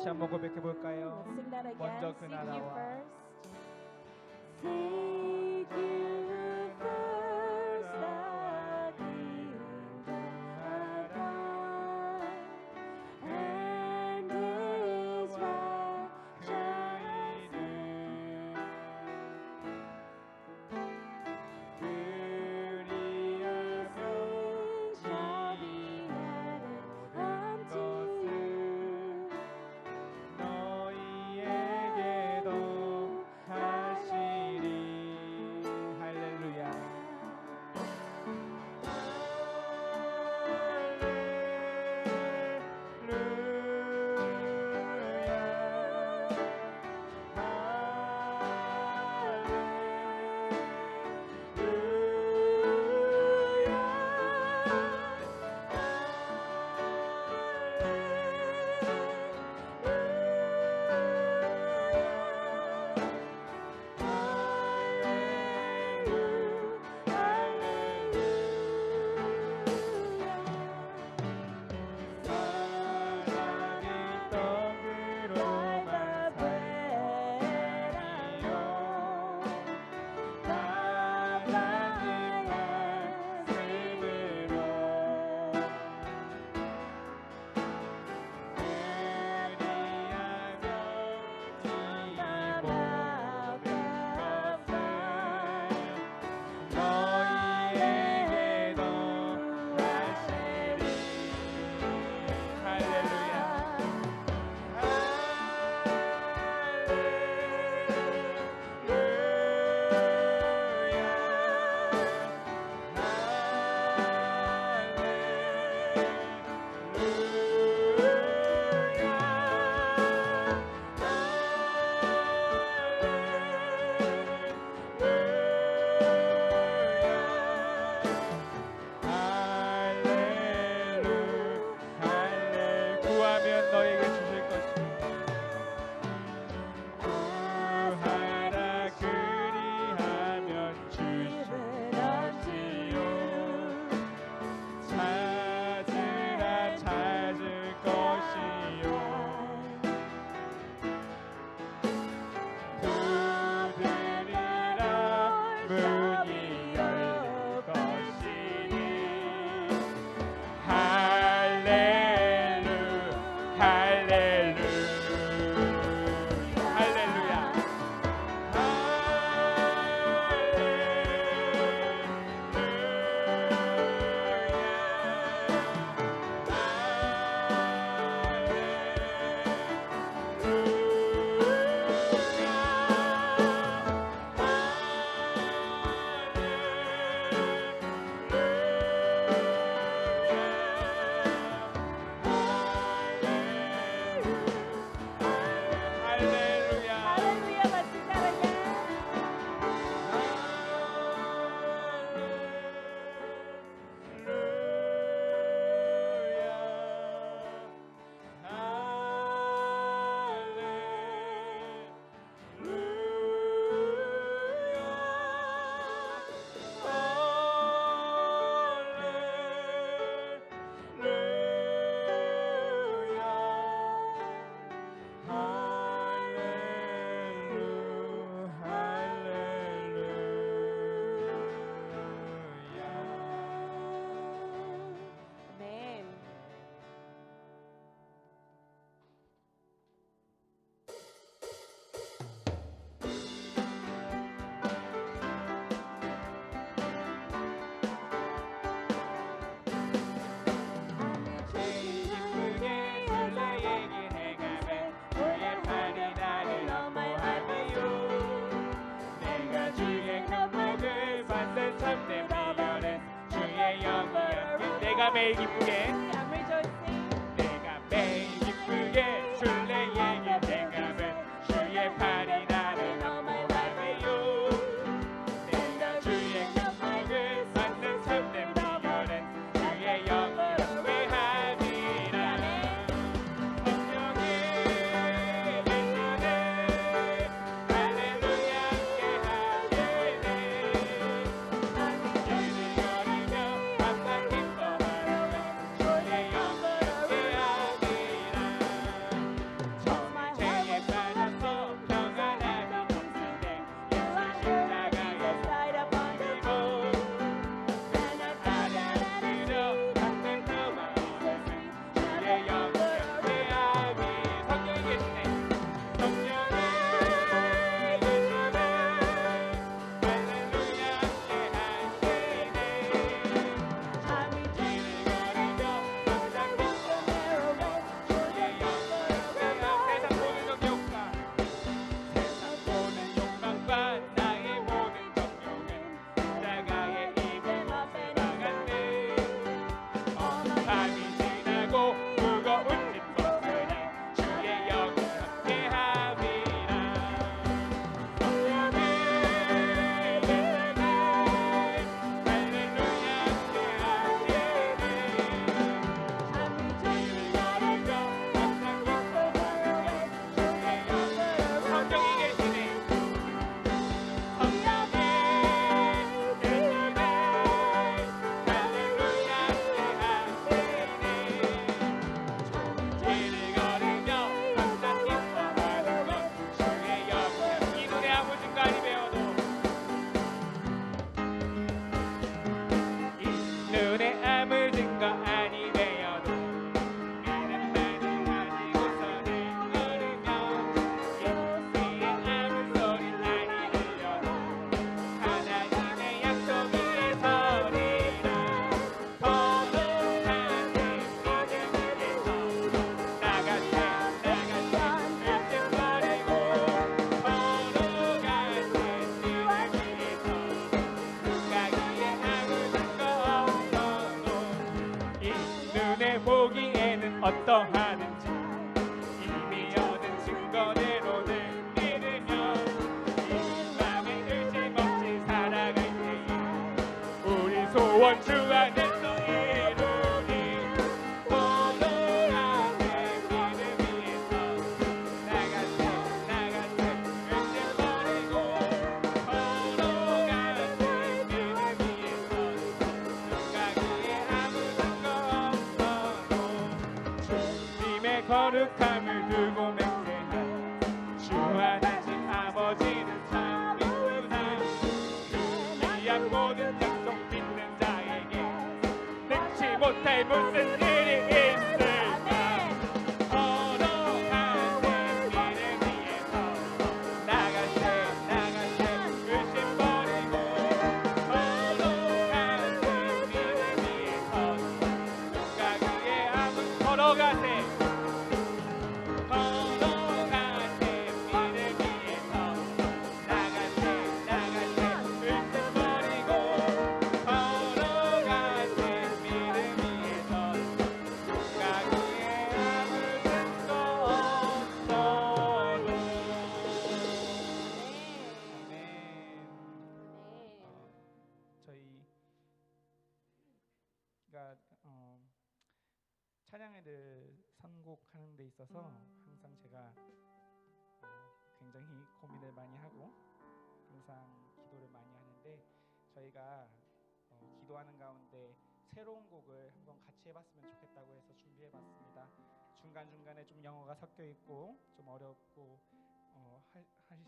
다시 한번 고백해 볼까요? Let's sing that again. 먼저 그 Seek you 나라와 first. Seek you first the kingdom of God and His righteousness. 내가 매일 기쁘게 내가 매일 기쁘게 술래에게 내가 주의 팔이 나를 넘어가네요. 내가 주의 기쁨을 받는 참된 비결은 주의 영광을 외함이라. 성령의 계시네 할렐루야 함께 하시네. 길을 걸으며 항상 기뻐하며 주의 어떠하든지 이미 얻은 증거대로를 믿으며 이 맘에 의심 없이 살아갈 때에 우리 소원 주 안에서 이루리 서로 간의 믿음 위에서 나같이 의심 버리고 서로 간의 믿음 위에서 누가 그의 아무 증거 없어도 주님의 거룩함을 두고 맹세한 주 하나님 아버지는 참이구나 그 귀한 모든 약속 믿는 자에게 능치 못할 무슨 일이 있을까 서로 간의 믿음 위에서 나같이 의심 버리고 서로 간의 믿음 위에서 누가 그의 아무 걸어가세 걸어가세 믿음 위에서 나같이 의심 버리고 걸어가세 믿음 위에서 누가 그의 아무 증거 없어도 저희가 찬양을 늘 선곡하는 데 있어서 항상 제가 굉장히 고민을 많이 하고 항상 기도를 많이 하는데 저희가 기도하는 가운데 새로운 곡을 한번 같이 해봤으면 좋겠다고 해서 준비해봤습니다. 중간중간에 좀 영어가 섞여 있고 좀 어렵고 하실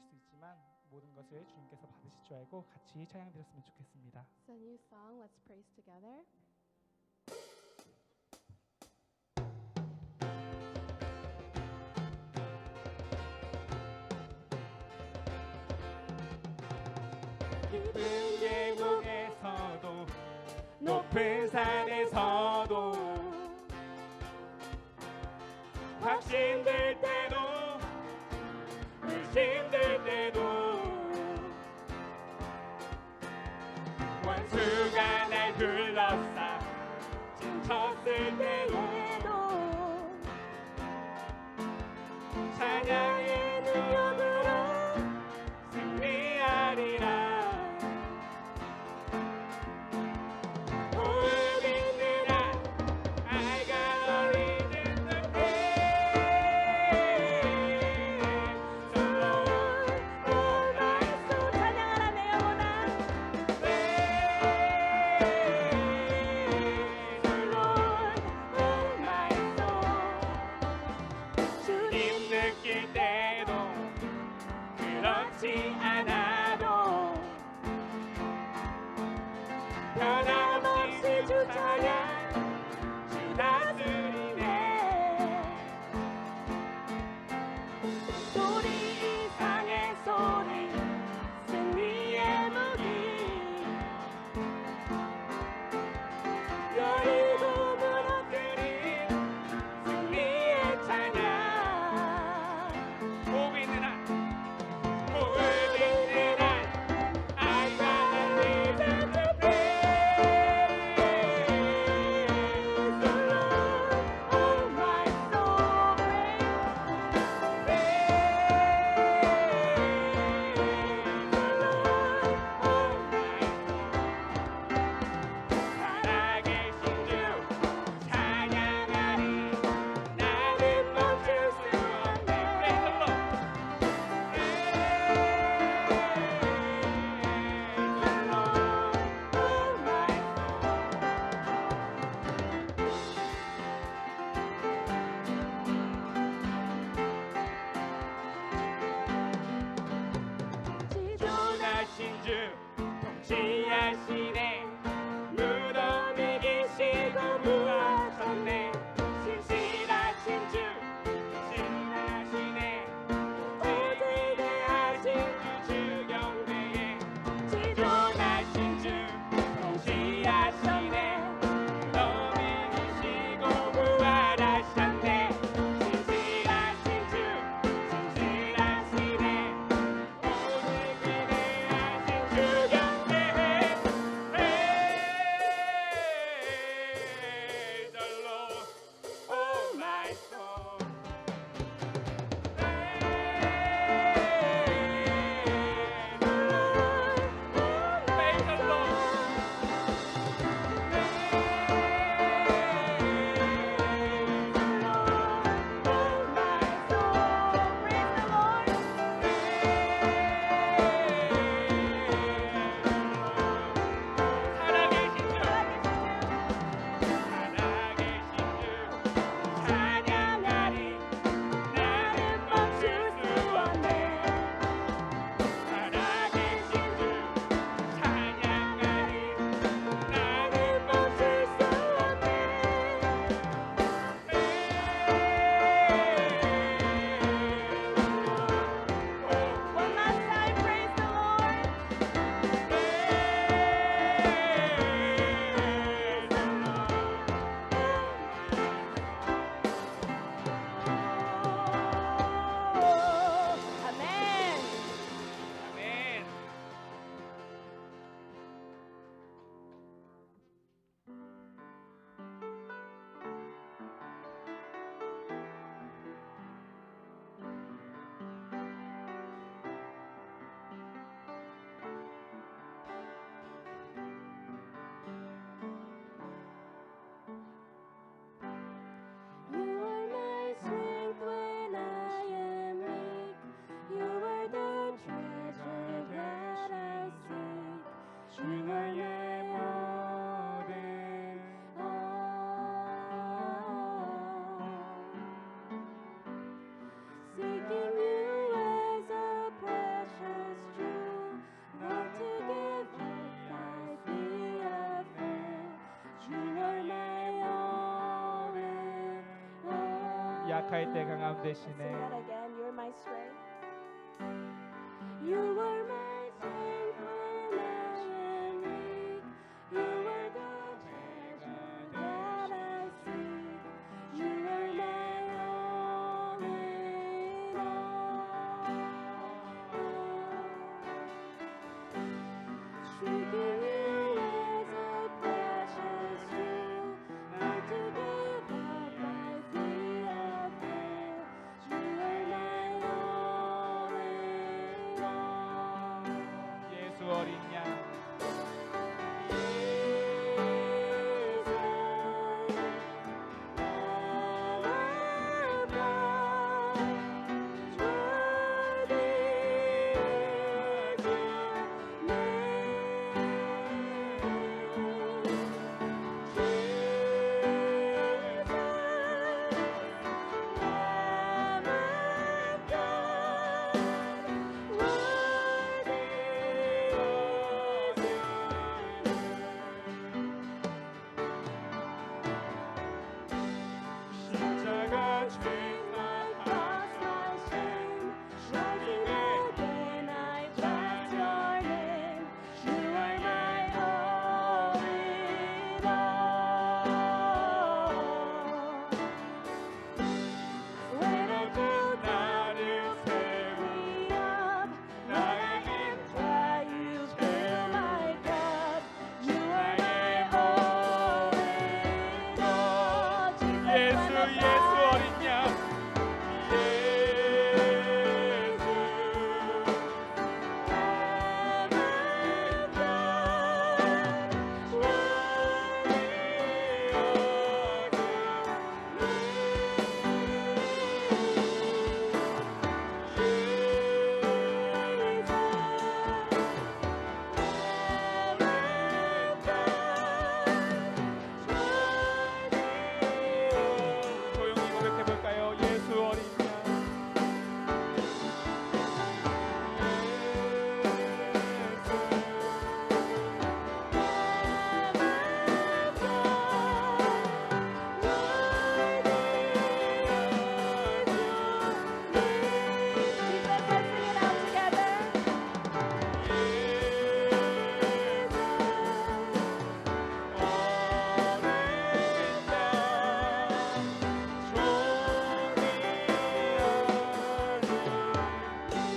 수 있지만 모든 것을 주님께서 받으실 줄 알고 같이 찬양 드렸으면 좋겠습니다. It's a new song. Let's praise together. 깊은 계곡에서도 높은 산에서도 확신될 때도 의심될 때도 원수가 날 둘러싸 쳤을 때도 찬양의 능력으로 승리하리라 호흡 있는 한 I got a reason to praise the Lord oh my soul 찬양하라 내 영혼아. praise the Lord oh my soul 주님 느낄 때도 약할 때 강함 Let's sing 되시네. that again. You're my strength. You are my strength when I am weak. You are the treasure that I seek. You are my all in all. Treating you as a precious jewel, not to be bought by fee or thrill. You are my all in all. 예수 어린 양. 십자가 죄 My cross, my shame, rising again, I bless your name. You are my all in all. When I feel down, you pick me up. When I am dry, you fill my cup. You are my all in all. Jesus, 예수 when the 예수 어린 양. 조용히 고백해 볼까요? 예수 어린 양.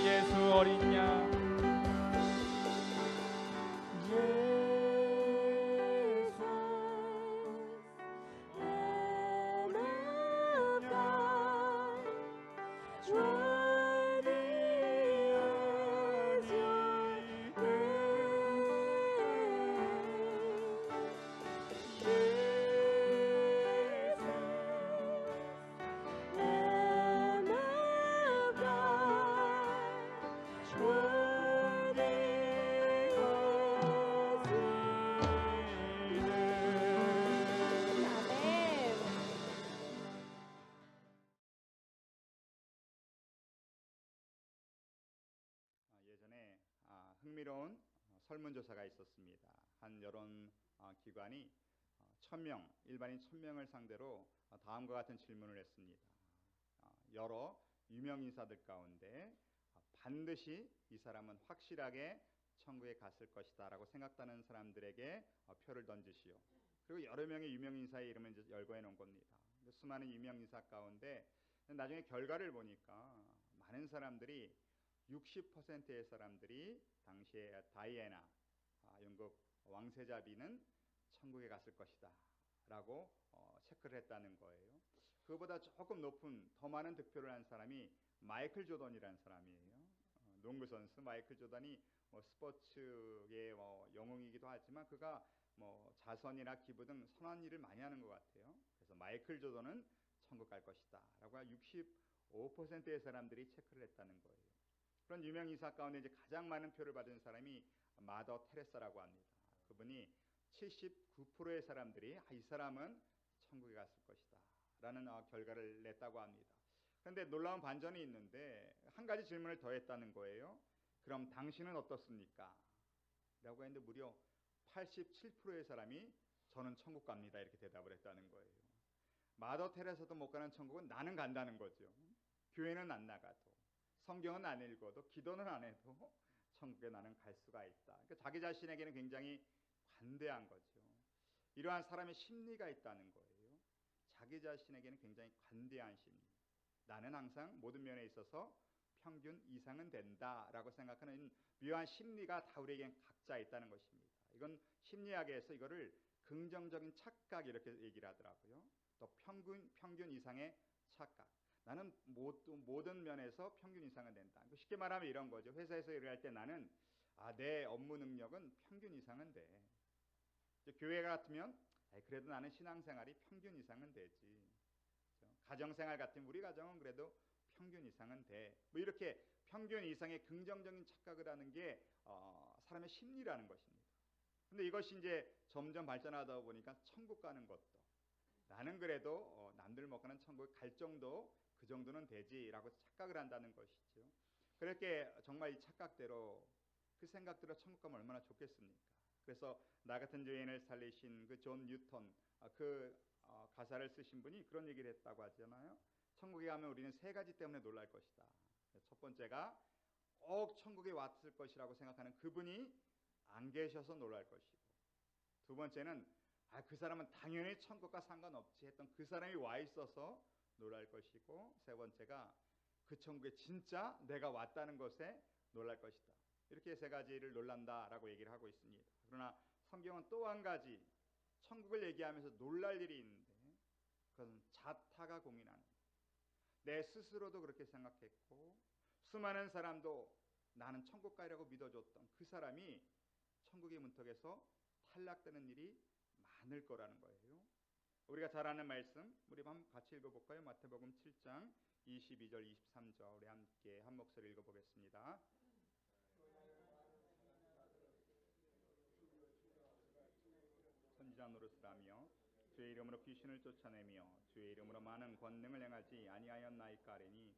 예수 어린 양. 예전에 흥미로운 설문조사가 있었습니다. 한 여론 기관이 1000명, 일반인 1000명을 상대로 다음과 같은 질문을 했습니다. 여러 유명 인사들 가운데 반드시 이 사람은 확실하게 천국에 갔을 것이다 라고 생각하는 사람들에게 표를 던지시오. 그리고 여러 명의 유명 인사의 이름을 이제 열거해 놓은 겁니다. 수많은 유명 인사 가운데 나중에 결과를 보니까 많은 사람들이 60%의 사람들이 당시에 다이애나 영국 왕세자비는 천국에 갔을 것이다 라고 체크를 했다는 거예요. 그보다 조금 높은 더 많은 득표를 한 사람이 마이클 조던이라는 사람이에요. 농구 선수 마이클 조던이 스포츠의 영웅이기도 하지만 그가 자선이나 기부 등 선한 일을 많이 하는 것 같아요. 그래서 마이클 조던은 천국 갈 것이다 라고 65%의 사람들이 체크를 했다는 거예요. 그런 유명 인사 가운데 이제 가장 많은 표를 받은 사람이 마더 테레사라고 합니다. 그분이 79%의 사람들이 이 사람은 천국에 갔을 것이다 라는 결과를 냈다고 합니다. 그런데 놀라운 반전이 있는데 한 가지 질문을 더 했다는 거예요. 그럼 당신은 어떻습니까? 라고 했는데 무려 87%의 사람이 저는 천국 갑니다 이렇게 대답을 했다는 거예요. 마더 테레사도 못 가는 천국은 나는 간다는 거죠. 교회는 안 나가도, 성경은 안 읽어도, 기도는 안 해도 천국에 나는 갈 수가 있다. 그러니까 자기 자신에게는 굉장히 관대한 거죠. 이러한 사람의 심리가 있다는 거예요. 자기 자신에게는 굉장히 관대한 심리. 나는 항상 모든 면에 있어서 평균 이상은 된다라고 생각하는 묘한 심리가 다 우리에겐 각자 있다는 것입니다. 이건 심리학에서 이거를 긍정적인 착각 이렇게 얘기를 하더라고요. 또 평균 이상의 착각. 나는 모든 면에서 평균 이상은 된다. 쉽게 말하면 이런 거죠. 회사에서 일을 할 때 나는 내 업무 능력은 평균 이상은 돼. 교회 같으면 그래도 나는 신앙생활이 평균 이상은 되지. 가정생활 같으면 우리 가정은 그래도 평균 이상은 돼. 뭐 이렇게 평균 이상의 긍정적인 착각을 하는 게 사람의 심리라는 것입니다. 근데 이것이 이제 점점 발전하다 보니까 천국 가는 것도 나는 그래도 남들 못 가는 천국 갈 정도 그 정도는 되지라고 착각을 한다는 것이죠. 그렇게 정말 이 착각대로 그 생각대로 천국 가면 얼마나 좋겠습니까? 그래서 나 같은 죄인을 살리신 그 존 뉴턴 가사를 쓰신 분이 그런 얘기를 했다고 하잖아요. 천국에 가면 우리는 세 가지 때문에 놀랄 것이다. 첫 번째가 꼭 천국에 왔을 것이라고 생각하는 그분이 안 계셔서 놀랄 것이고, 두 번째는 그 사람은 당연히 천국과 상관없지 했던 그 사람이 와 있어서 놀랄 것이고, 세 번째가 그 천국에 진짜 내가 왔다는 것에 놀랄 것이다. 이렇게 세 가지를 놀란다라고 얘기를 하고 있습니다. 그러나 성경은 또 한 가지 천국을 얘기하면서 놀랄 일이 있는데, 그건 자타가 공인하는 거예요. 내 스스로도 그렇게 생각했고 수많은 사람도 나는 천국 가리라고 믿어줬던 그 사람이 천국의 문턱에서 탈락되는 일이 많을 거라는 거예요. 우리가 잘 아는 말씀, 우리 한번 같이 읽어볼까요? 마태복음 7장 22절 23절 우리 함께 한 목소리 읽어보겠습니다. 선지자 노릇을 하며 주의 이름으로 귀신을 쫓아내며 주의 이름으로 많은 권능을 행하지 아니하였나이까 하리니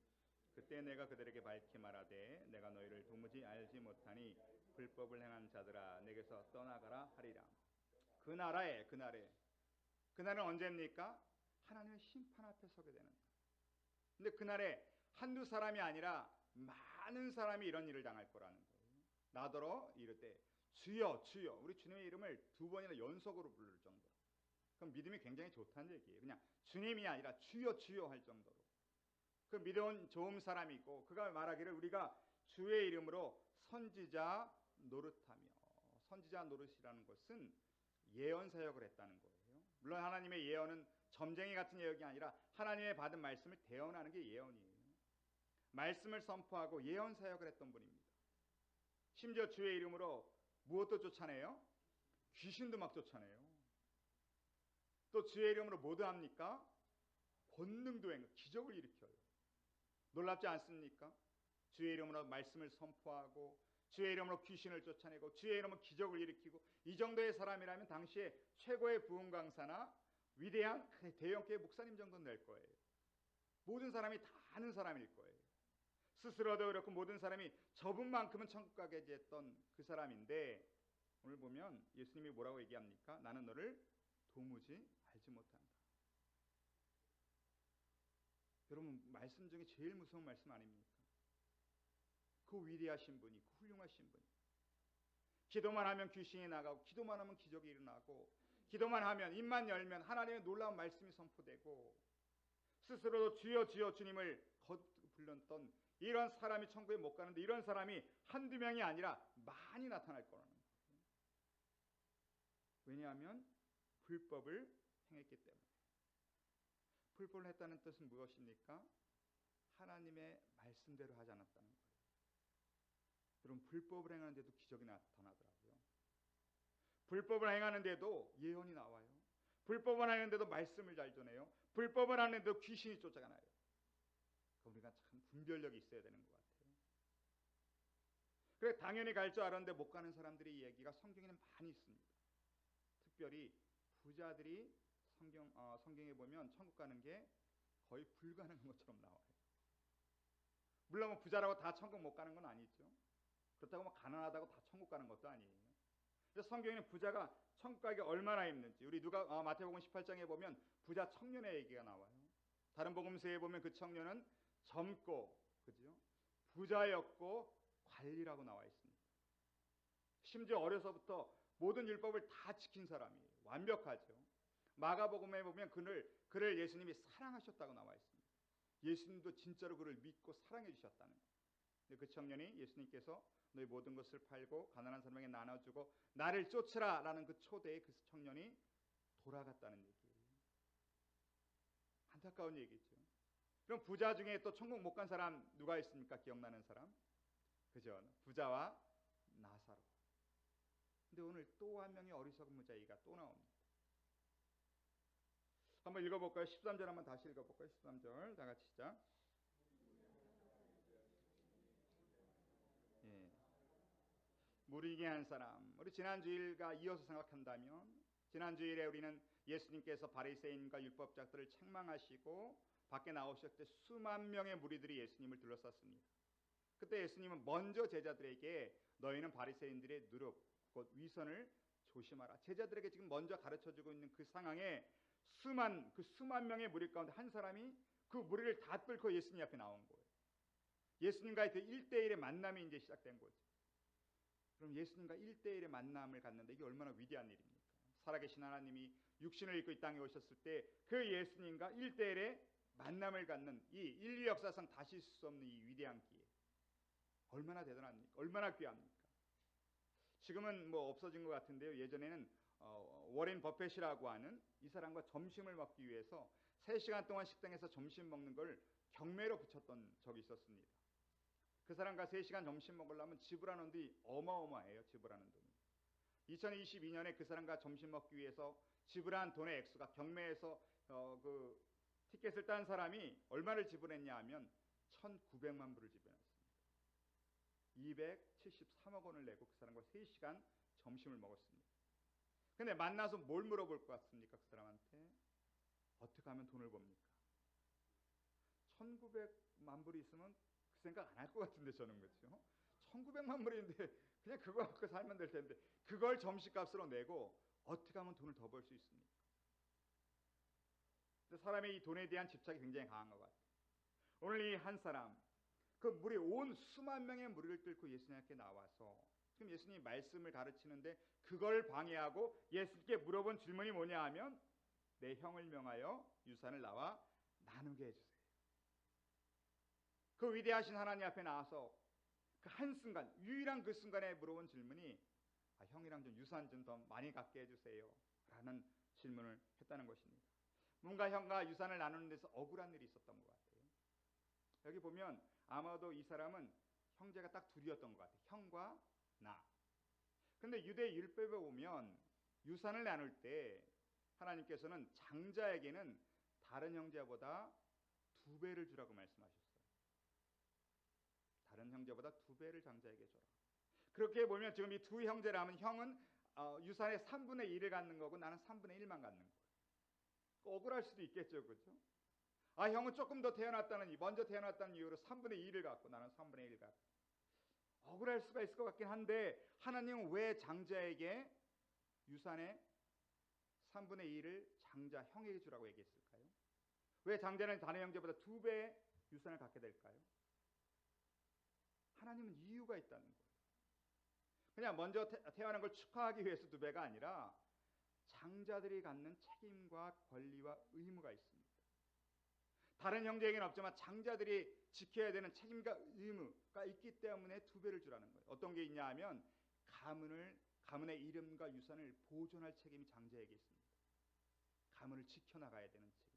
그때 내가 그들에게 밝히 말하되 내가 너희를 도무지 알지 못하니 불법을 행한 자들아 내게서 떠나가라 하리라. 그날은 언제입니까? 하나님의 심판 앞에 서게 되는 날. 근데 그날에 한두 사람이 아니라 많은 사람이 이런 일을 당할 거라는 거예요. 나더러 이르되 주여 주여, 우리 주님의 이름을 두 번이나 연속으로 부를 정도로. 그럼 믿음이 굉장히 좋다는 얘기예요. 그냥 주님이 아니라 주여 주여 할 정도로. 그 믿어온 좋은 사람이고 그가 말하기를 우리가 주의 이름으로 선지자 노릇하며, 선지자 노릇이라는 것은 예언 사역을 했다는 거예요. 물론 하나님의 예언은 점쟁이 같은 예언이 아니라 하나님의 받은 말씀을 대언하는 게 예언이에요. 말씀을 선포하고 예언 사역을 했던 분입니다. 심지어 주의 이름으로 무엇도 쫓아내요? 귀신도 막 쫓아내요. 또 주의 이름으로 뭐도 합니까? 권능도 행해, 기적을 일으켜요. 놀랍지 않습니까? 주의 이름으로 말씀을 선포하고 주의 이름으로 귀신을 쫓아내고 주의 이름으로 기적을 일으키고, 이 정도의 사람이라면 당시에 최고의 부흥 강사나 위대한 대형교회 목사님 정도는 될 거예요. 모든 사람이 다 아는 사람일 거예요. 스스로도 그렇고 모든 사람이 저분만큼은 천국 가게 했던 그 사람인데, 오늘 보면 예수님이 뭐라고 얘기합니까? 나는 너를 도무지 알지 못한다. 여러분, 말씀 중에 제일 무서운 말씀 아닙니까? 그 위대하신 분이, 그 훌륭하신 분이, 기도만 하면 귀신이 나가고 기도만 하면 기적이 일어나고 기도만 하면 입만 열면 하나님의 놀라운 말씀이 선포되고 스스로도 주여 주여 주님을 불렀던 이런 사람이 천국에 못 가는데, 이런 사람이 한두 명이 아니라 많이 나타날 거라는 거예요. 왜냐하면 불법을 행했기 때문에. 불법을 했다는 뜻은 무엇입니까? 하나님의 말씀대로 하지 않았다는 거예요. 여러분, 불법을 행하는데도 기적이 나타나더라고요. 불법을 행하는데도 예언이 나와요. 불법을 하는데도 말씀을 잘 전해요. 불법을 하는데도 귀신이 쫓아가나요. 우리가 참 분별력이 있어야 되는 것 같아요. 그래, 당연히 갈 줄 알았는데 못 가는 사람들의 이야기가 성경에는 많이 있습니다. 특별히 부자들이 성경에 보면 천국 가는 게 거의 불가능한 것처럼 나와요. 물론 뭐 부자라고 다 천국 못 가는 건 아니죠. 그렇다고 뭐 가난하다고 다 천국 가는 것도 아니에요. 그래서 성경에는 부자가 성과가 얼마나 힘든지. 우리 마태복음 18장에 보면 부자 청년의 얘기가 나와요. 다른 복음서에 보면 그 청년은 젊고, 그죠? 부자였고 관리라고 나와 있습니다. 심지어 어려서부터 모든 율법을 다 지킨 사람이에요. 완벽하죠. 마가복음에 보면 그를 예수님이 사랑하셨다고 나와 있습니다. 예수님도 진짜로 그를 믿고 사랑해 주셨다는 거예요. 근데 그 청년이 예수님께서 너희 모든 것을 팔고 가난한 사람에게 나눠주고 나를 쫓으라라는 그 초대에 그 청년이 돌아갔다는 얘기예요. 안타까운 얘기죠. 그럼 부자 중에 또 천국 못 간 사람 누가 있습니까? 기억나는 사람? 그죠? 부자와 나사로. 근데 오늘 또 한 명의 어리석은 무자이가 또 나옵니다. 한번 읽어볼까요? 13절 한번 다시 읽어볼까요? 13절 다 같이 시작. 예. 무리게 한 사람. 우리 지난 주일과 이어서 생각한다면 지난 주일에 우리는 예수님께서 바리새인과 율법자들을 책망하시고 밖에 나오셨을 때 수만 명의 무리들이 예수님을 둘러쌌습니다. 그때 예수님은 먼저 제자들에게 너희는 바리새인들의 누룩 곧 위선을 조심하라. 제자들에게 지금 먼저 가르쳐주고 있는 그 상황에 수만 명의 무리 가운데 한 사람이 그 무리를 다 뚫고 예수님 앞에 나온 거예요. 예수님과의 그 1대1의 만남이 이제 시작된 거죠. 그럼 예수님과 1대1의 만남을 갖는데 이게 얼마나 위대한 일입니까? 살아계신 하나님이 육신을 입고 이 땅에 오셨을 때 그 예수님과 1대1의 만남을 갖는 이 인류 역사상 다시 있을 수 없는 이 위대한 기회. 얼마나 대단합니까? 얼마나 귀합니까? 지금은 뭐 없어진 것 같은데요. 예전에는 워렌 버핏이라고 하는 이 사람과 점심을 먹기 위해서 3시간 동안 식당에서 점심 먹는 걸 경매로 붙였던 적이 있었습니다. 그 사람과 3시간 점심 먹으려면 지불하는 돈이 어마어마해요. 지불하는 돈이. 2022년에 그 사람과 점심 먹기 위해서 지불한 돈의 액수가 경매에서 그 티켓을 딴 사람이 얼마를 지불했냐 하면 1,900만 불을 지불했습니다. 273억 원을 내고 그 사람과 3시간 점심을 먹었습니다. 근데 만나서 뭘 물어볼 것 같습니까? 그 사람한테 어떻게 하면 돈을 법니까? 1,900만 불이 있으면 그 생각 안 할 것 같은데 저는 그렇죠. 1,900만 불인데 그냥 그거 갖고 살면 될 텐데 그걸 점심값으로 내고 어떻게 하면 돈을 더 벌 수 있습니까? 근데 사람의 이 돈에 대한 집착이 굉장히 강한 것 같아요. 오늘 이 한 사람 그 무리 온 수만 명의 무리를 뚫고 예수님께 나와서 지금 예수님이 말씀을 가르치는데 그걸 방해하고 예수님께 물어본 질문이 뭐냐 하면 내 형을 명하여 유산을 나와 나누게 해주세요. 그 위대하신 하나님 앞에 나와서 그 한순간 유일한 그 순간에 물어본 질문이 형이랑 좀 유산 좀 더 많이 갖게 해주세요 라는 질문을 했다는 것입니다. 뭔가 형과 유산을 나누는 데서 억울한 일이 있었던 것 같아요. 여기 보면 아마도 이 사람은 형제가 딱 둘이었던 것 같아요. 형과 나. 근데 유대 율법에 보면 유산을 나눌 때 하나님께서는 장자에게는 다른 형제보다 2배를 주라고 말씀하셨어요. 다른 형제보다 2배를 장자에게 줘라. 그렇게 보면 지금 이 두 형제라면 형은 유산의 3분의 1을 갖는 거고 나는 3분의 1만 갖는 거예요. 억울할 수도 있겠죠. 그렇죠? 형은 조금 더 먼저 태어났다는 이유로 3분의 2를 갖고 나는 3분의 1을 갖고 억울할 수가 있을 것 같긴 한데 하나님은 왜 장자에게 유산의 3분의 2를 장자 형에게 주라고 얘기했을까요? 왜 장자는 다른 형제보다 2배의 유산을 갖게 될까요? 하나님은 이유가 있다는 거예요. 그냥 먼저 태어난 걸 축하하기 위해서 2배가 아니라 장자들이 갖는 책임과 권리와 의무가 있습니다. 다른 형제에게는 없지만 장자들이 지켜야 되는 책임과 의무가 있기 때문에 2배를 주라는 거예요. 어떤 게 있냐 하면 가문의 이름과 유산을 보존할 책임이 장자에게 있습니다. 가문을 지켜나가야 되는 책임.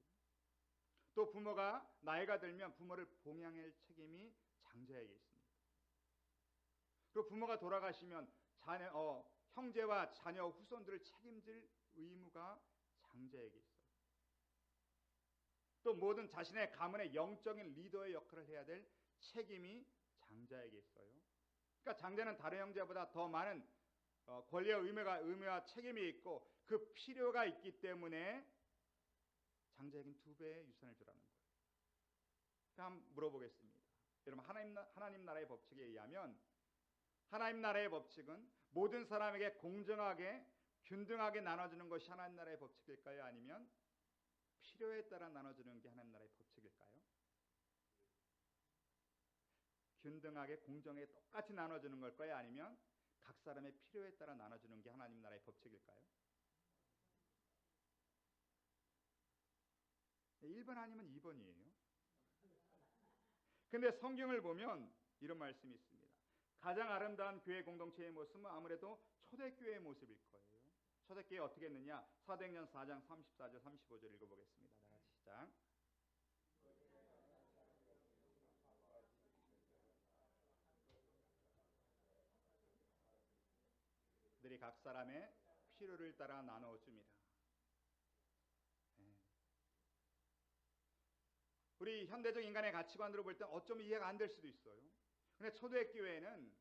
또 부모가 나이가 들면 부모를 봉양할 책임이 장자에게 있습니다. 그리고 부모가 돌아가시면 형제와 자녀 후손들을 책임질 의무가 장자에게 있어요. 또 모든 자신의 가문의 영적인 리더의 역할을 해야 될 책임이 장자에게 있어요. 그러니까 장자는 다른 형제보다 더 많은 권리와 의무와 책임이 있고 그 필요가 있기 때문에 장자에게는 2배의 유산을 주라는 거예요. 그러니까 한번 물어보겠습니다. 여러분 하나님 나라의 법칙에 의하면 하나님 나라의 법칙은 모든 사람에게 공정하게 균등하게 나눠주는 것이 하나님 나라의 법칙일까요? 아니면 필요에 따라 나눠주는 게 하나님 나라의 법칙일까요? 균등하게 공정하게 똑같이 나눠주는 걸까요? 아니면 각 사람의 필요에 따라 나눠주는 게 하나님 나라의 법칙일까요? 1번 아니면 2번이에요. 근데 성경을 보면 이런 말씀이 있습니다. 가장 아름다운 교회 공동체의 모습은 아무래도 초대교회의 모습일 거예요. 초대교회 어떻게 했느냐? 사도행전 4장 34절 35절 읽어보겠습니다. 다 같이 시작. 그들이 각 사람의 필요를 따라 나눠줍니다. 우리 현대적 인간의 가치관으로 볼 때 어쩌면 이해가 안 될 수도 있어요. 근데 초대교회는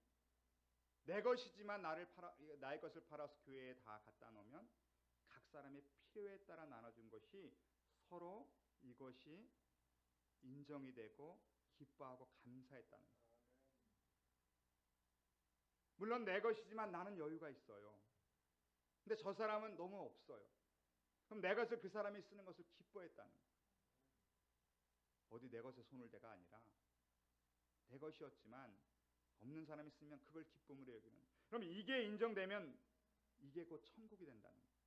내 것이지만 나의 것을 팔아서 교회에 다 갖다 놓으면 각 사람의 필요에 따라 나눠준 것이 서로 이것이 인정이 되고 기뻐하고 감사했다는 거예요. 물론 내 것이지만 나는 여유가 있어요. 근데 저 사람은 너무 없어요. 그럼 내 것을 그 사람이 쓰는 것을 기뻐했다는 거예요. 어디 내 것에 손을 대가 아니라 내 것이었지만 없는 사람이 쓰면 그걸 기쁨으로 여기는. 그럼 이게 인정되면 이게 곧 천국이 된다는 거예요.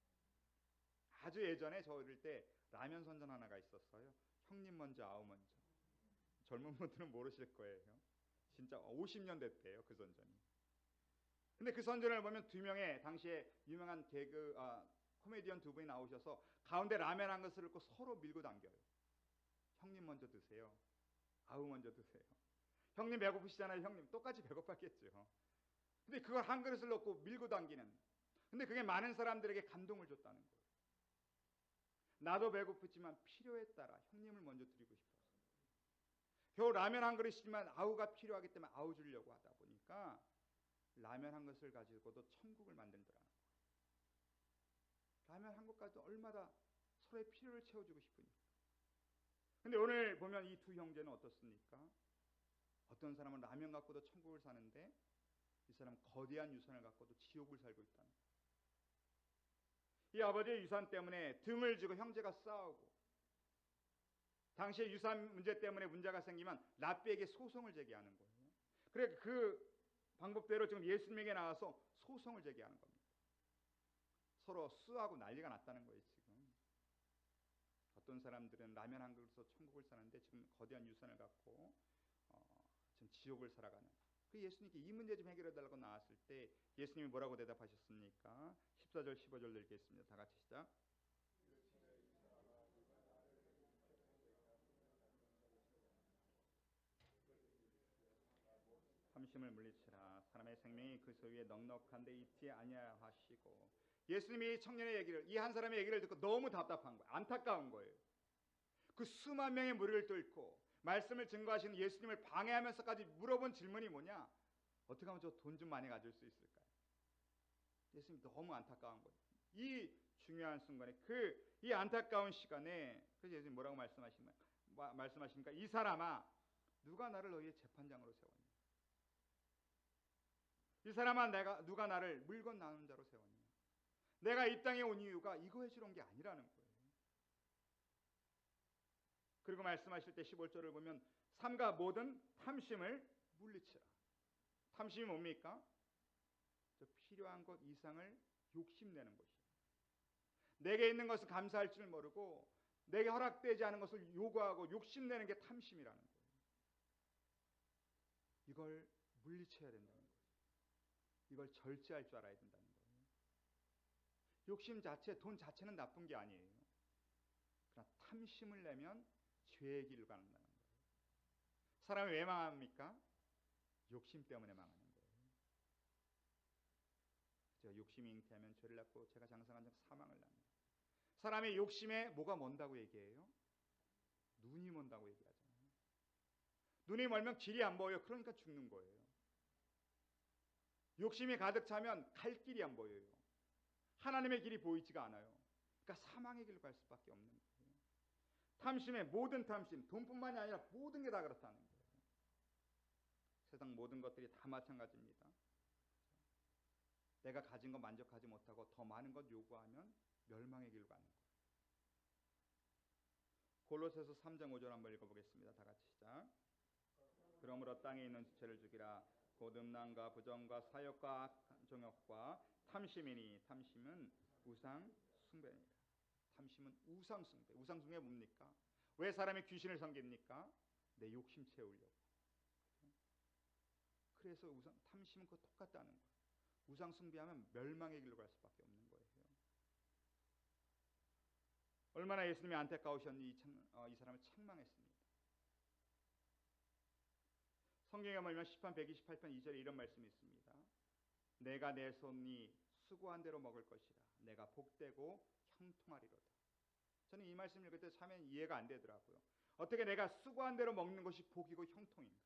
아주 예전에 저 어릴 때 라면 선전 하나가 있었어요. 형님 먼저 아우 먼저. 젊은 분들은 모르실 거예요. 진짜 50년 됐대요 그 선전이. 근데 그 선전을 보면 두 명의 당시에 유명한 코미디언 두 분이 나오셔서 가운데 라면 한 것을 넣고 서로 밀고 당겨요. 형님 먼저 드세요. 아우 먼저 드세요. 형님 배고프시잖아요. 형님 똑같이 배고팠겠죠. 근데 그걸 한 그릇을 넣고 밀고 당기는. 근데 그게 많은 사람들에게 감동을 줬다는 거예요. 나도 배고프지만 필요에 따라 형님을 먼저 드리고 싶어서. 겨우 라면 한 그릇이지만 아우가 필요하기 때문에 아우 주려고 하다 보니까 라면 한 것을 가지고도 천국을 만들더라는 거예요. 라면 한 것까지도 얼마나 서로의 필요를 채워주고 싶으니까. 근데 오늘 보면 이 두 형제는 어떻습니까? 어떤 사람은 라면 갖고도 천국을 사는데 이 사람은 거대한 유산을 갖고도 지옥을 살고 있다는 거예요. 이 아버지의 유산 때문에 등을 지고 형제가 싸우고, 당시에 유산 문제 때문에 문제가 생기면 랍비에게 소송을 제기하는 거예요. 그래 그 방법대로 지금 예수님에게 나와서 소송을 제기하는 겁니다. 서로 수하고 난리가 났다는 거예요. 지금 어떤 사람들은 라면 한 그릇으로 천국을 사는데 지금 거대한 유산을 갖고 지금 지옥을 살아가는. 그 예수님께 이 문제 좀 해결해 달라고 나왔을 때 예수님이 뭐라고 대답하셨습니까? 14절 15절 읽겠습니다. 다 같이 시작. 탐심을 물리치라. 사람의 생명이 그 소유에 넉넉한데 잊지 아니하시고. 예수님이 청년의 얘기를, 이 한 사람의 얘기를 듣고 너무 답답한 거예요. 안타까운 거예요. 그 수만 명의 무리를 뚫고 말씀을 증거하시는 예수님을 방해하면서까지 물어본 질문이 뭐냐? 어떻게 하면 저 돈 좀 많이 가질 수 있을까요? 예수님이 너무 안타까운 거예요. 이 중요한 순간에 이 안타까운 시간에 그래서 예수님 뭐라고 말씀하십니까? 이 사람아, 누가 나를 너희의 재판장으로 세웠냐? 이 사람아, 누가 나를 물건 나누는 자로 세웠냐? 내가 이 땅에 온 이유가 이거 해주러 온 게 아니라는 거예요. 그리고 말씀하실 때 15절을 보면 삼가 모든 탐심을 물리치라. 탐심이 뭡니까? 저 필요한 것 이상을 욕심내는 것이에요. 내게 있는 것은 감사할 줄 모르고 내게 허락되지 않은 것을 요구하고 욕심내는 게 탐심이라는 거예요. 이걸 물리쳐야 된다는 거예요. 이걸 절제할 줄 알아야 된다는 거예요. 욕심 자체, 돈 자체는 나쁜 게 아니에요. 그러나 탐심을 내면 죄의 길을 간다는 거예요. 사람이 왜 망합니까? 욕심 때문에 망하는 거예요. 제가 욕심이 잉태하면 죄를 낳고 제가 장성한 적 사망을 낳는. 사람의 욕심에 뭐가 먼다고 얘기해요? 눈이 먼다고 얘기하잖아요. 눈이 멀면 길이 안 보여요. 그러니까 죽는 거예요. 욕심이 가득 차면 갈 길이 안 보여요. 하나님의 길이 보이지가 않아요. 그러니까 사망의 길로 갈 수밖에 없는 거예요. 탐심의 모든 탐심, 돈뿐만이 아니라 모든 게 다 그렇다는 거예요. 세상 모든 것들이 다 마찬가지입니다. 내가 가진 것 만족하지 못하고 더 많은 것 요구하면 멸망의 길로 가는 거예요. 골로새서 3장 5절 한번 읽어보겠습니다. 다 같이 시작. 그러므로 땅에 있는 지체를 죽이라. 곧 음란과 부정과 사욕과 악한 정욕과 탐심이니 탐심은 우상 숭배니라. 탐심은 우상 숭배. 우상 숭배 뭡니까? 왜 사람이 귀신을 섬깁니까? 내 욕심 채우려고. 그래서 우상 탐심은 그거 똑같다는 거예요. 우상 숭배하면 멸망의 길로 갈 수밖에 없는 거예요. 얼마나 예수님이 안타까우셨니 이 사람을 책망했습니다. 성경에 보면 시편 128편 2절에 이런 말씀이 있습니다. 내가 내 손이 수고한 대로 먹을 것이라. 내가 복되고 형통하리로다. 저는 이 말씀 읽을 때 참 이해가 안 되더라고요. 어떻게 내가 수고한 대로 먹는 것이 복이고 형통인가?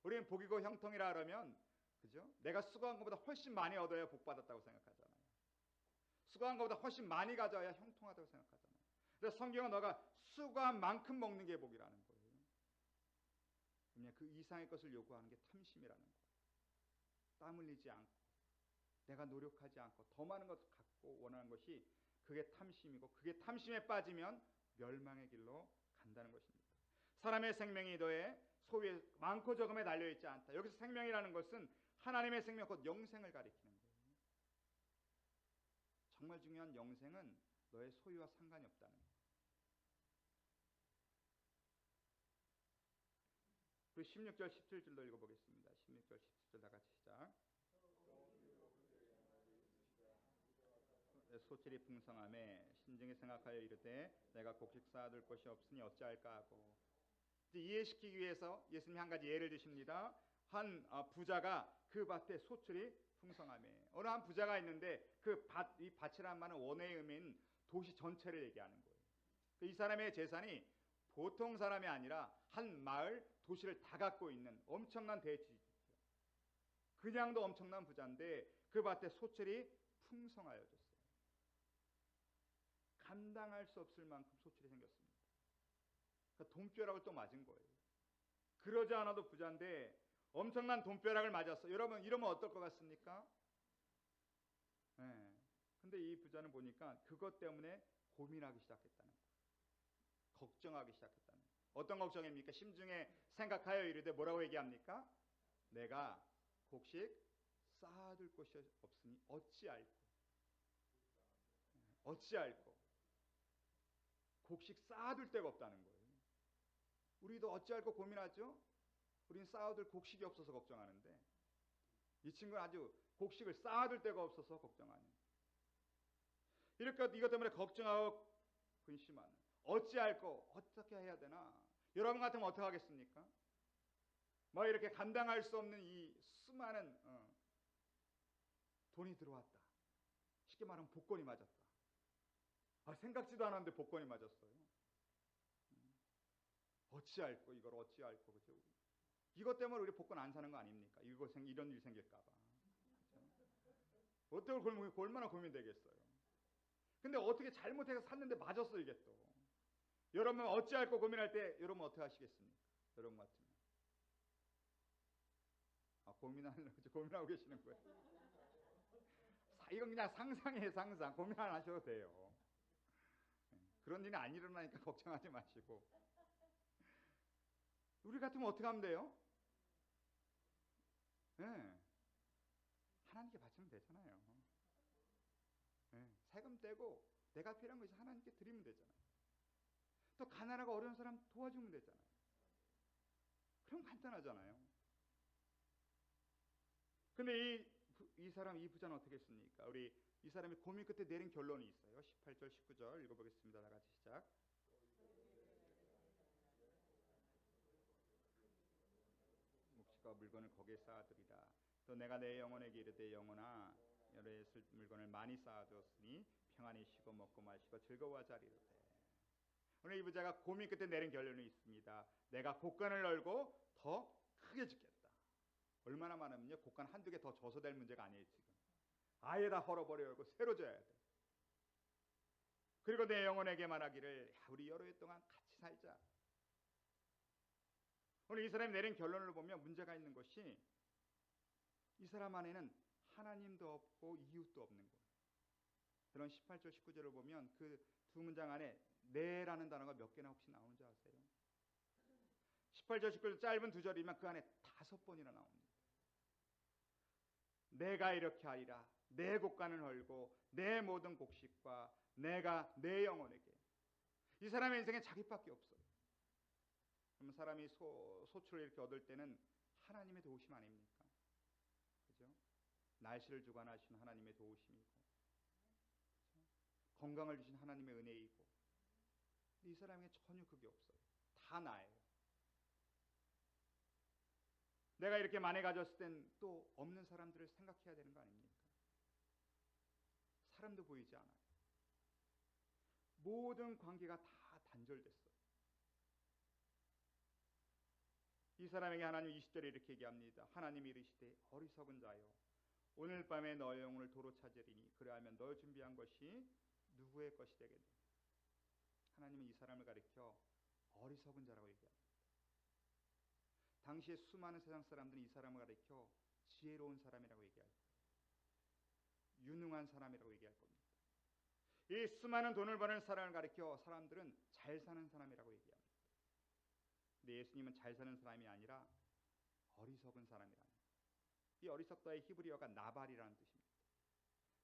우리는 복이고 형통이라 그러면 그죠? 내가 수고한 것보다 훨씬 많이 얻어야 복 받았다고 생각하잖아요. 수고한 것보다 훨씬 많이 가져야 형통하다고 생각하잖아요. 그래서 성경은 너가 수고한 만큼 먹는 게 복이라는 거예요. 그냥 그 이상의 것을 요구하는 게 탐심이라는 거예요. 땀 흘리지 않고 내가 노력하지 않고 더 많은 것을 갖고 원하는 것이 그게 탐심이고 그게 탐심에 빠지면 멸망의 길로 간다는 것입니다. 사람의 생명이 너의 소유에 많고 적음에 달려있지 않다. 여기서 생명이라는 것은 하나님의 생명 곧 영생을 가리키는 거예요. 정말 중요한 영생은 너의 소유와 상관이 없다는 거예요. 우리 16절 17절도 읽어보겠습니다. 16절 17절 다 같이 시작. 소질이 풍성함에 신중히 생각하여 이르되 내가 곡식 쌓아둘 것이 없으니 어찌할까 하고. 이해시키기 위해서 예수님이 한 가지 예를 드십니다. 한 부자가 그 밭에 소출이 풍성함에. 어느 한 부자가 있는데 이 밭이란 말은 원어의 의미는 도시 전체를 얘기하는 거예요. 이 사람의 재산이 보통 사람이 아니라 한 마을 도시를 다 갖고 있는 엄청난 대지주죠. 그냥도 엄청난 부자인데 그 밭에 소출이 풍성하여졌어요. 감당할 수 없을 만큼 소출이 생겼습니다. 그러니까 돈벼락을 또 맞은 거예요. 그러지 않아도 부자인데 엄청난 돈벼락을 맞았어. 여러분 이러면 어떨 것 같습니까? 네. 근데 이 부자는 보니까 그것 때문에 고민하기 시작했다는 거예요. 걱정하기 시작했다는 거예요. 어떤 걱정입니까? 심중에 생각하여 이르되 뭐라고 얘기합니까? 내가 곡식 쌓아둘 곳이 없으니 어찌할꼬. 곡식 쌓아둘 데가 없다는 거예요. 우리도 어찌할꼬 고민하죠? 우린 쌓아둘 곡식이 없어서 걱정하는데 이 친구는 아주 곡식을 쌓아둘 데가 없어서 걱정하는 거예요. 이렇게 이것 때문에 걱정하고 근심하는. 어찌할꼬 어떻게 해야 되나? 여러분 같으면 어떻게 하겠습니까? 뭐 이렇게 감당할 수 없는 이 수많은 돈이 들어왔다. 쉽게 말하면 복권이 맞았다. 생각지도 않았는데 복권이 맞았어요. 어찌할꼬 이걸 어찌할꼬 그죠? 이것 때문에 우리 복권 안 사는 거 아닙니까? 이런 일 생길까봐. 어떻게 얼마나 고민되겠어요. 근데 어떻게 잘못해서 샀는데 맞았어 이게 또. 여러분 어찌할꼬 고민할 때 여러분 어떻게 하시겠습니까? 여러분 같으면. 고민하고 계시는 거예요. 이건 그냥 상상이에요, 상상. 고민 안 하셔도 돼요. 그런 일이 안 일어나니까 걱정하지 마시고. 우리 같으면 어떻게 하면 돼요? 네. 하나님께 바치면 되잖아요. 네. 세금 떼고 내가 필요한 것이 하나님께 드리면 되잖아요. 또 가난하고 어려운 사람 도와주면 되잖아요. 그럼 간단하잖아요. 근데 이 사람, 이 부자는 어떻게 했습니까? 우리 이 사람이 고민 끝에 내린 결론이 있어요. 18절, 19절 읽어보겠습니다. 다 같이 시작. 묵시가 물건을 거기에 쌓아두리라. 또 내가 내 영혼에게 이르되 영혼아 여러 물건을 많이 쌓아두었으니 평안히 쉬고 먹고 마시고 즐거워하자 이르되. 오늘 이 부자가 고민 끝에 내린 결론이 있습니다. 내가 곡간을 널고 더 크게 짓겠다. 얼마나 많으면요 곡간 한두 개 더 줘서 될 문제가 아니에요. 지금 아예 다 헐어버리고 새로 줘야 돼. 그리고 내 영혼에게 말하기를 우리 여러 해 동안 같이 살자. 오늘 이 사람이 내린 결론을 보면 문제가 있는 것이 이 사람 안에는 하나님도 없고 이웃도 없는 거예요. 그런 18절 19절을 보면 그 두 문장 안에 내라는 단어가 몇 개나 혹시 나오는지 아세요? 18절 19절 짧은 두 절이면 그 안에 5번이나 나옵니다. 내가 이렇게 하리라. 내 곡간을 헐고 내 모든 곡식과 내가 내 영혼에게. 이 사람의 인생에 자기밖에 없어요. 그러면 사람이 소출을 이렇게 얻을 때는 하나님의 도우심 아닙니까? 그죠? 날씨를 주관하신 하나님의 도우심이고, 그죠? 건강을 주신 하나님의 은혜이고, 이 사람에게 전혀 그게 없어요. 다 나예요. 내가 이렇게 많이 가졌을 땐 또 없는 사람들을 생각해야 되는 거 아닙니까? 사람도 보이지 않아요. 모든 관계가 다 단절됐어요. 이 사람에게 하나님 20절에 이렇게 얘기합니다. 하나님이 이르시되 어리석은 자여 오늘 밤에 너의 영혼을 도로 찾으리니 그리하면 너 준비한 것이 누구의 것이 되겠느냐. 하나님은 이 사람을 가리켜 어리석은 자라고 얘기합니다. 당시에 수많은 세상 사람들은 이 사람을 가리켜 지혜로운 사람이라고 얘기할 거예요. 유능한 사람이라고 얘기할 겁니다. 이 수많은 돈을 버는 사람을 가리켜 사람들은 잘 사는 사람이라고 얘기합니다. 근데 예수님은 잘 사는 사람이 아니라 어리석은 사람이라는 거예요. 이 어리석다의 히브리어가 나발이라는 뜻입니다.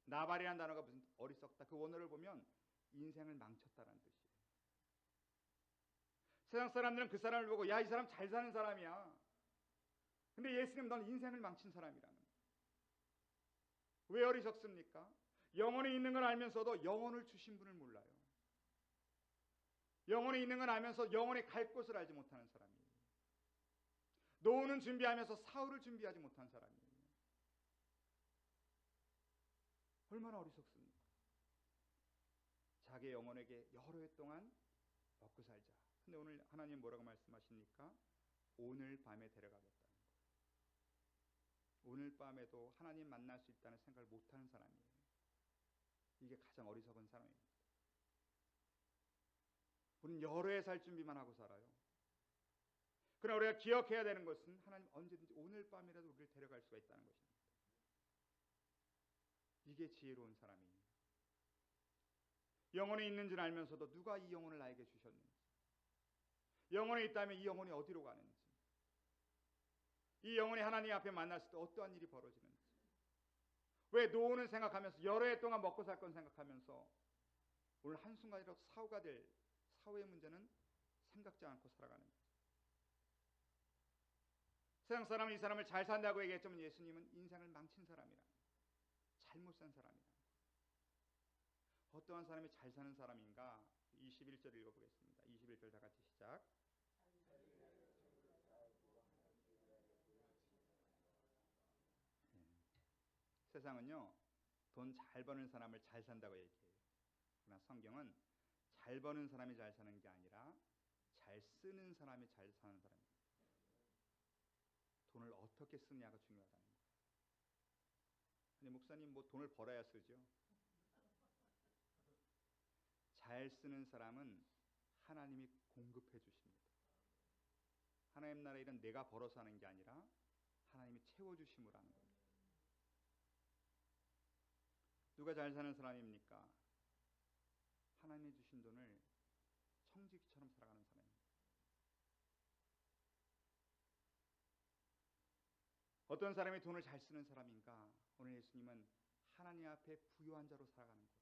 나발이라는 단어가 무슨 어리석다, 그 원어를 보면 인생을 망쳤다라는 뜻이에요. 세상 사람들은 그 사람을 보고 야, 이 사람 잘 사는 사람이야. 근데 예수님, 넌 인생을 망친 사람이라는 거예요. 왜 어리석습니까? 영혼이 있는 걸 알면서도 영혼을 주신 분을 몰라요. 영혼이 있는 걸 알면서 영혼이 갈 곳을 알지 못하는 사람이에요. 노후는 준비하면서 사후를 준비하지 못한 사람이에요. 얼마나 어리석습니까? 자기 영혼에게 여러 해 동안 먹고 살자. 근데 오늘 하나님 뭐라고 말씀하십니까? 오늘 밤에 데려가겠다는 거예요. 오늘 밤에도 하나님 만날 수 있다는 생각을 못하는 사람이에요. 이게 가장 어리석은 사람입니다. 우리는 여러 해 살 준비만 하고 살아요. 그러나 우리가 기억해야 되는 것은 하나님 언제든지 오늘 밤이라도 우리를 데려갈 수가 있다는 것입니다. 이게 지혜로운 사람이에요. 영혼이 있는 줄 알면서도 누가 이 영혼을 나에게 주셨는지, 영혼이 있다면 이 영혼이 어디로 가는지, 이 영혼이 하나님 앞에 만났을 때 어떠한 일이 벌어지는지, 왜 노후는 생각하면서 여러 해 동안 먹고 살 건 생각하면서 오늘 한순간이라도 사후가 될 사후의 문제는 생각지 않고 살아가는 거죠. 세상 사람은 이 사람을 잘 산다고 얘기했지만 예수님은 인생을 망친 사람이라, 잘못 산 사람이라. 어떠한 사람이 잘 사는 사람인가? 21절 읽어보겠습니다. 21절 다 같이 시작. 세상은요, 돈 잘 버는 사람을 잘 산다고 얘기해요. 그러나 성경은 잘 버는 사람이 잘 사는 게 아니라 잘 쓰는 사람이 잘 사는 사람입니다. 돈을 어떻게 쓰느냐가 중요하다는 거예요. 아니, 목사님, 뭐 돈을 벌어야 쓰죠. 잘 쓰는 사람은 하나님이 공급해 주십니다. 하나님 나라 일은 내가 벌어서 하는 게 아니라 하나님이 채워주심으로 하는 겁니다. 누가 잘 사는 사람입니까? 하나님이 주신 돈을 청지기처럼 살아가는 사람입니다. 어떤 사람이 돈을 잘 쓰는 사람인가? 오늘 예수님은 하나님 앞에 부유한 자로 살아가는 거예요.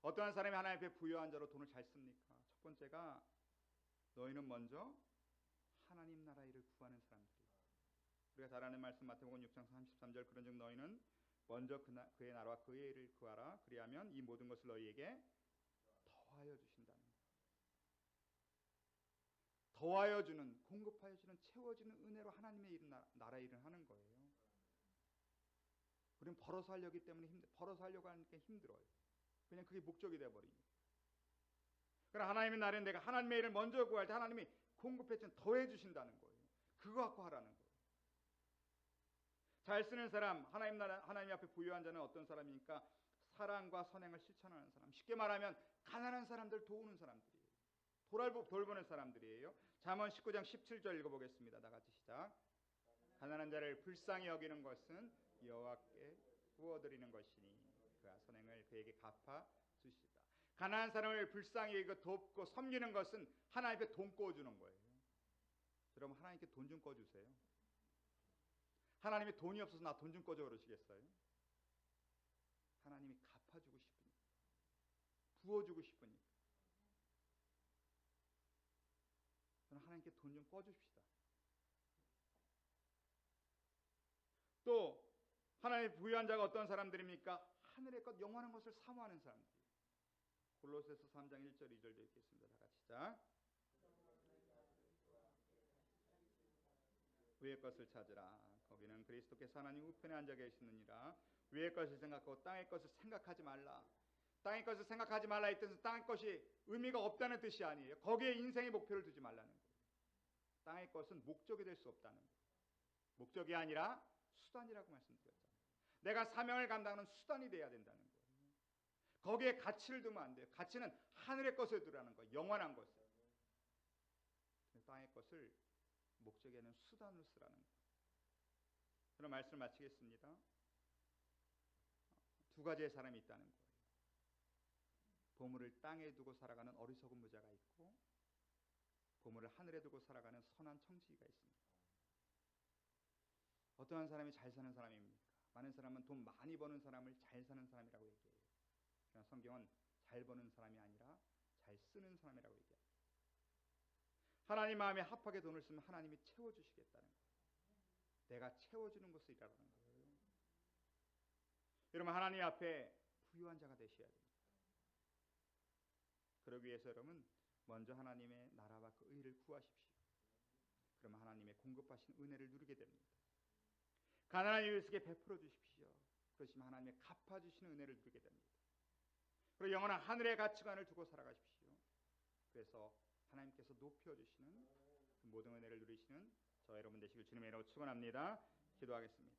어떠한 사람이 하나님 앞에 부유한 자로 돈을 잘 씁니까? 첫 번째가 너희는 먼저 하나님 나라 일을 구하는 사람들이에요. 우리가 잘 아는 말씀 마태복음 6장 33절, 그런즉 너희는 먼저 그의 나라와 그의 일을 구하라. 그리하면 이 모든 것을 너희에게 더하여 주신다는 거예요. 더하여 주는, 공급하여 주는, 채워주는 은혜로 하나님의 일은 나라 일을 하는 거예요. 우리는 벌어서 하려기 때문에 벌어서 하려고 하니까 힘들어요. 그냥 그게 목적이 되어버리니까. 그러나 하나님의 나라는 내가 하나님의 일을 먼저 구할 때 하나님이 공급해 주신, 더해 주신다는 거예요. 그거 갖고 하라는 거예요. 잘 쓰는 사람, 하나님 나라, 하나님 앞에 부유한 자는 어떤 사람이니까 사랑과 선행을 실천하는 사람. 쉽게 말하면 가난한 사람들 도우는 사람들이에요. 돌보는 사람들이에요. 잠언 19장 17절 읽어보겠습니다. 다 같이 시작. 가난한 자를 불쌍히 여기는 것은 여호와께 구워드리는 것이니 그가 선행을 그에게 갚아 주시다. 가난한 사람을 불쌍히 여기고 돕고 섬기는 것은 하나님께 돈 꿔주는 거예요. 여러분 하나님께 돈 좀 꿔주세요. 하나님이 돈이 없어서 나 돈 좀 꿔줘 그러시겠어요? 하나님이 갚아주고 싶으니까, 부어주고 싶으니까. 저는 하나님께 돈 좀 꿔줍시다. 또 하나님의 부유한 자가 어떤 사람들입니까? 하늘의 것 영원한 것을 사모하는 사람들. 골로새서 3장 1절 2절도 읽겠습니다. 다 같이 시작. 위의 것을 찾으라. 거기는 그리스도께서 하나님 우편에 앉아 계시느니라. 위의 것을 생각하고 땅의 것을 생각하지 말라. 땅의 것을 생각하지 말라 이 뜻은 땅의 것이 의미가 없다는 뜻이 아니에요. 거기에 인생의 목표를 두지 말라는 거예요. 땅의 것은 목적이 될 수 없다는 거예요. 목적이 아니라 수단이라고 말씀드렸잖아요. 내가 사명을 감당하는 수단이 돼야 된다는 거예요. 거기에 가치를 두면 안 돼요. 가치는 하늘의 것을 두라는 거예요. 영원한 것을. 땅의 것을 목적이 아니라 수단으로 쓰라는 거예요. 그럼 말씀을 마치겠습니다. 두 가지의 사람이 있다는 거예요. 보물을 땅에 두고 살아가는 어리석은 부자가 있고 보물을 하늘에 두고 살아가는 선한 청지기가 있습니다. 어떠한 사람이 잘 사는 사람입니까? 많은 사람은 돈 많이 버는 사람을 잘 사는 사람이라고 얘기해요. 그러나 성경은 잘 버는 사람이 아니라 잘 쓰는 사람이라고 얘기합니다. 하나님 마음에 합하게 돈을 쓰면 하나님이 채워주시겠다는 거예요. 내가 채워주는 것을 일하라는 거예요. 여러분 하나님 앞에 부유한 자가 되셔야 됩니다. 그러기 위해서 여러분 먼저 하나님의 나라와 그 의를 구하십시오. 그러면 하나님의 공급하신 은혜를 누리게 됩니다. 가난한 이웃에게 베풀어 주십시오. 그러시면 하나님의 갚아주시는 은혜를 누리게 됩니다. 그리고 영원한 하늘의 가치관을 두고 살아가십시오. 그래서 하나님께서 높여주시는 그 모든 은혜를 누리시는 저 여러분 되시길 주님의 이름으로 축원합니다. 기도하겠습니다.